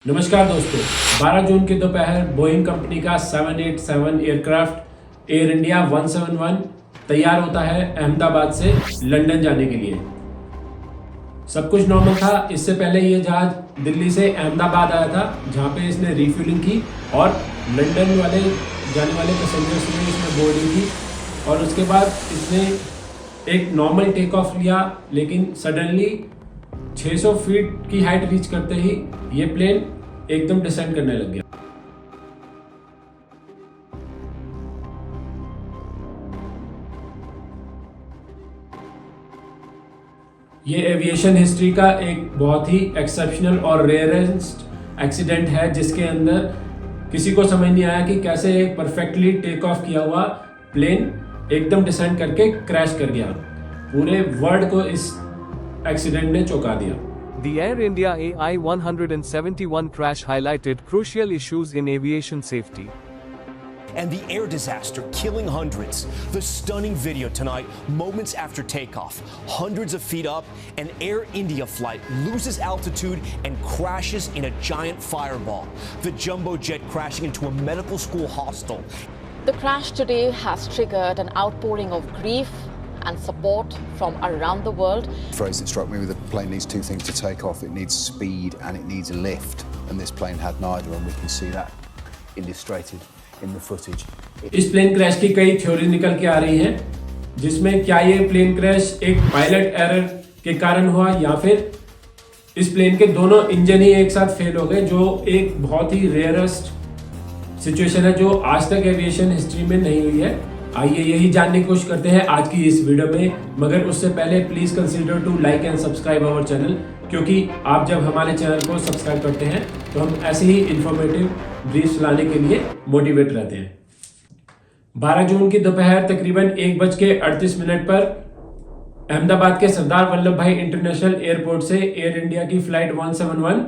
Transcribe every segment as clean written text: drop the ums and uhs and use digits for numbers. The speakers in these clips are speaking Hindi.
नमस्कार दोस्तों, 12 जून के दोपहर बोइंग कंपनी का 787 एयरक्राफ्ट एयर इंडिया 171 तैयार होता है अहमदाबाद से लंदन जाने के लिए। सब कुछ नॉर्मल था। इससे पहले ये जहाज दिल्ली से अहमदाबाद आया था, जहाँ पे इसने रिफ्यूलिंग की और लंदन वाले जाने वाले पैसेंजर्स ने इसमें बोर्डिंग की और उसके बाद इसने एक नॉर्मल टेक ऑफ लिया, लेकिन सडनली 600 फीट की हाइट रीच करते ही ये प्लेन एकदम डिसेंड करने लग गया। ये एविएशन हिस्ट्री का एक बहुत ही एक्सेप्शनल और रेयरेस्ट एक्सीडेंट है, जिसके अंदर किसी को समझ नहीं आया कि कैसे एक परफेक्टली टेक ऑफ किया हुआ प्लेन एकदम डिसेंड करके क्रैश कर गया। पूरे वर्ल्ड को इस एक्सीडेंट ने चौंका दिया। The Air India AI-171 crash highlighted crucial issues in aviation safety. And the air disaster killing hundreds. The stunning video tonight, moments after takeoff. Hundreds of feet up, an Air India flight loses altitude and crashes in a giant fireball. The jumbo jet crashing into a medical school hostel. The crash today has triggered an outpouring of grief and support from around the world. The phrase that struck me with the plane needs two things to take off. It needs speed and it needs a lift. And this plane had neither, and we can see that illustrated in the footage. इस प्लेन क्रैश की कई थ्योरी निकल के आ रही हैं, जिसमें क्या ये प्लेन क्रैश एक पायलट एरर के कारण हुआ या फिर इस प्लेन के दोनों इंजन ही एक साथ फेल हो गए, जो एक बहुत ही रेयरेस्ट सिचुएशन है जो आज तक एविएशन हिस्ट्री में नहीं हुई है। आइए यही जानने की कोशिश करते हैं आज की इस वीडियो में, मगर उससे पहले please consider to like and subscribe our channel, क्योंकि आप जब हमारे चैनल को सब्सक्राइब करते हैं तो हम ऐसे ही इंफॉर्मेटिव ब्रीफ्स लाने के लिए मोटिवेट रहते हैं। 12 जून की दोपहर तकरीबन 1:38 पर अहमदाबाद के सरदार वल्लभ भाई इंटरनेशनल एयरपोर्ट से एयर इंडिया की फ्लाइट 171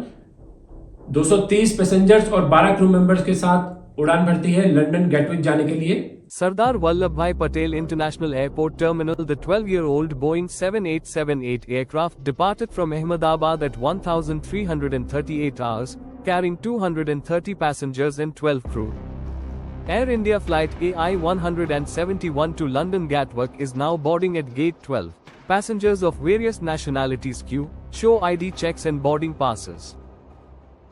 230 पैसेंजर्स और 12 क्रू मेंबर्स के साथ उड़ान भरती है लंदन गेटविक जाने के लिए। Sardar Vallabhbhai Patel International Airport Terminal. The 12-year-old Boeing 7878 aircraft departed from Ahmedabad at 1,338 hours, carrying 230 passengers and 12 crew. Air India flight AI-171 to London Gatwick is now boarding at Gate 12. Passengers of various nationalities queue, show ID checks and boarding passes.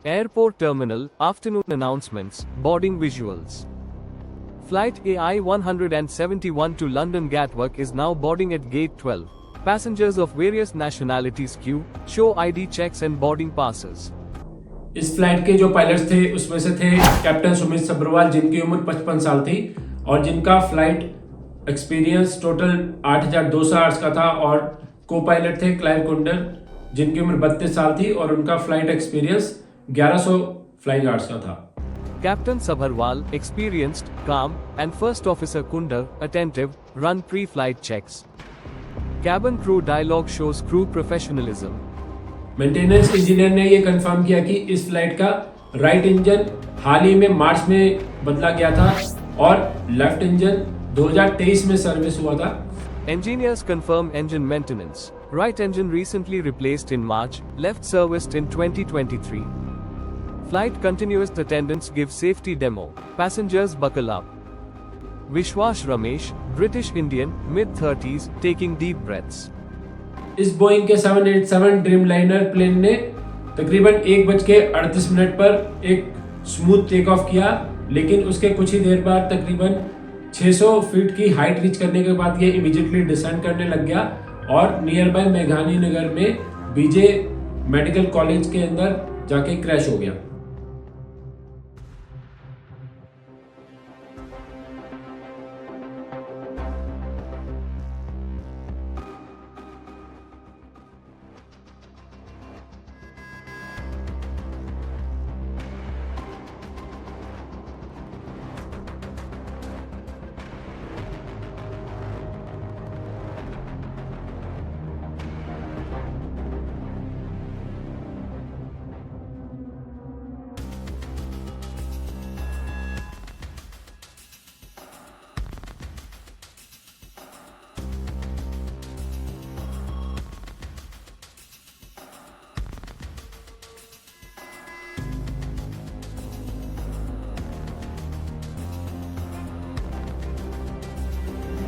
Airport Terminal, afternoon announcements, boarding visuals. Flight AI-171 to London Gatwick is now boarding at Gate 12. Passengers of various nationalities queue, show ID checks and boarding passes. इस फ्लाइट के जो पायलट्स थे उसमें से थे कैप्टन सुमित सब्रवाल, जिनकी उम्र 55 साल थी और जिनका फ्लाइट एक्सपीरियंस टोटल 8,200 आवर्स का था, और को पायलट थे क्लाइव कुंडर, जिनकी उम्र 32 साल थी और उनका फ्लाइट एक्सपीरियंस 1100 फ्लाइंग आवर्स का था। Captain Sabharwal, experienced, calm, and First Officer Kundar, attentive, run pre-flight checks. Cabin crew dialogue shows crew professionalism. Maintenance engineer ने ये कंफर्म किया कि इस फ्लाइट का राइट इंजन हाल ही में मार्च में बदला गया था और लेफ्ट इंजन 2023 में सर्विस हुआ था। Engineers confirm engine maintenance. Right engine recently replaced in March, left serviced in 2023. Flight continuous attendants give safety demo. Passengers buckle up. Vishwas Ramesh, British Indian, mid-30s, taking deep breaths. इस बोइंग के 787 ड्रीमलाइनर प्लेन ने तकरीबन 1:38 पर एक स्मूथ टेक ऑफ किया, लेकिन उसके कुछ ही देर बाद तकरीबन 600 फीट की हाइट रीच करने के बाद ये इमीडिएटली डिसेंड करने लग गया और नियर बाय मेघानी नगर में बीजे मेडिकल कॉलेज के अंदर जाके क्रैश हो गया।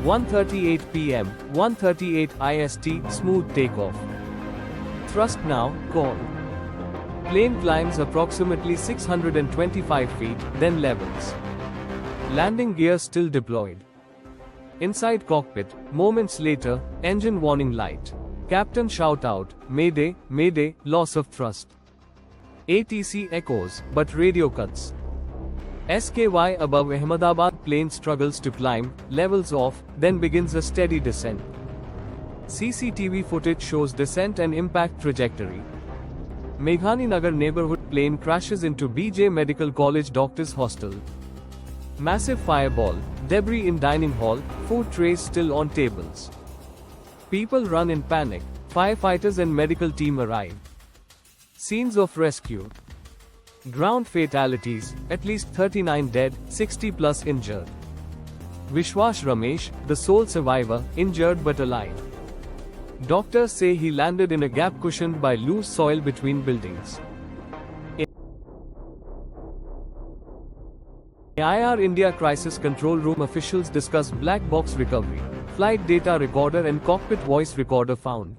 1:38 p.m., 1:38 IST, smooth takeoff. Thrust now, call. Plane climbs approximately 625 feet, then levels. Landing gear still deployed. Inside cockpit, moments later, engine warning light. Captain shout out, Mayday, Mayday, loss of thrust. ATC echoes, but radio cuts. SKY above Ahmedabad plane struggles to climb, levels off, then begins a steady descent. CCTV footage shows descent and impact trajectory. Meghani Nagar neighborhood plane crashes into BJ Medical College Doctors Hostel. Massive fireball, debris in dining hall, food trays still on tables. People run in panic, firefighters and medical team arrive. Scenes of rescue. Ground fatalities, at least 39 dead, 60 plus injured. Vishwas Ramesh, the sole survivor, injured but alive. Doctors say he landed in a gap cushioned by loose soil between buildings. Air India Crisis Control Room officials discuss black box recovery, flight data recorder and cockpit voice recorder found.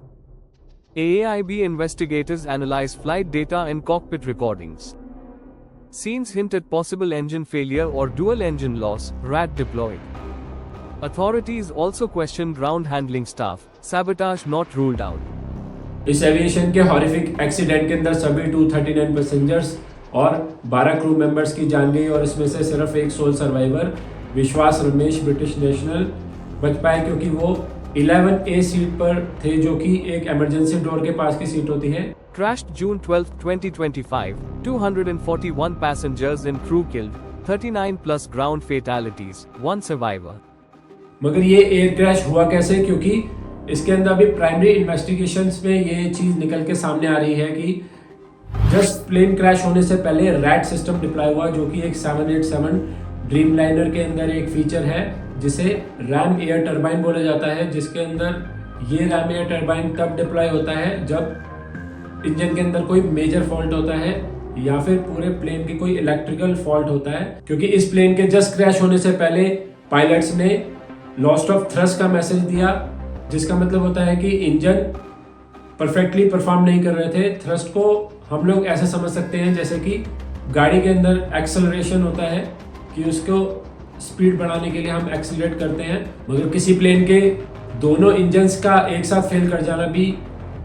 AAIB investigators analyze flight data and cockpit recordings. Scenes hint at possible engine failure or dual engine loss, RAT deployed. Authorities also question ground handling staff, sabotage not ruled out. इस एविएशन के हॉरिफिक एक्सीडेंट के अंदर सभी 239 पैसेंजर्स और 12 क्रू मेंबर्स की जान गई और इसमें से सिर्फ एक सोल सर्वाइवर विश्वास रमेश ब्रिटिश नेशनल बच पाए, क्योंकि वो 11A सीट पर थे, जो कि एक इमरजेंसी डोर के पास की सीट होती है। Crashed June 12, 2025, 241 passengers and crew killed, 39 plus ground fatalities, 1 survivor. मगर ये एयर क्रैश हुआ कैसे, क्योंकि इसके अंदर अभी प्राइमरी इन्वेस्टिगेशंस में ये चीज़ निकल के सामने आ रही है कि जस्ट प्लेन क्रैश होने से पहले रैट सिस्टम डिप्लॉय हुआ, जो कि एक 787 ड्रीमलाइनर के अंदर एक फीचर है जिसे रैम एयर टरबाइन बोला जाता है, जिसके अंदर ये रैम एयर टरबाइन तब डिप्लॉय होता है जब इंजन के अंदर कोई मेजर फॉल्ट होता है या फिर पूरे प्लेन की कोई इलेक्ट्रिकल फॉल्ट होता है। क्योंकि इस प्लेन के जस्ट क्रैश होने से पहले पायलट्स ने लॉस्ट ऑफ थ्रस्ट का मैसेज दिया, जिसका मतलब होता है कि इंजन परफेक्टली परफॉर्म नहीं कर रहे थे। थ्रस्ट को हम लोग ऐसे समझ सकते हैं जैसे कि गाड़ी के अंदर एक्सेलरेशन होता है कि उसको स्पीड बढ़ाने के लिए हम एक्सीलरेट करते हैं, मगर किसी प्लेन के दोनों इंजन्स का एक साथ फेल कर जाना भी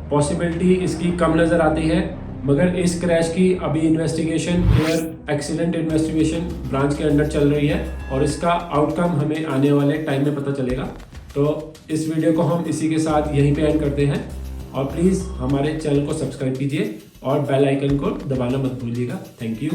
पॉसिबिलिटी इसकी कम नज़र आती है। मगर इस क्रैश की अभी investigation air accident investigation branch के अंडर चल रही है और इसका आउटकम हमें आने वाले टाइम में पता चलेगा। तो इस वीडियो को हम इसी के साथ यहीं पे एंड करते हैं और प्लीज़ हमारे चैनल को सब्सक्राइब कीजिए और बेल आइकन को दबाना मत भूलिएगा। Thank you.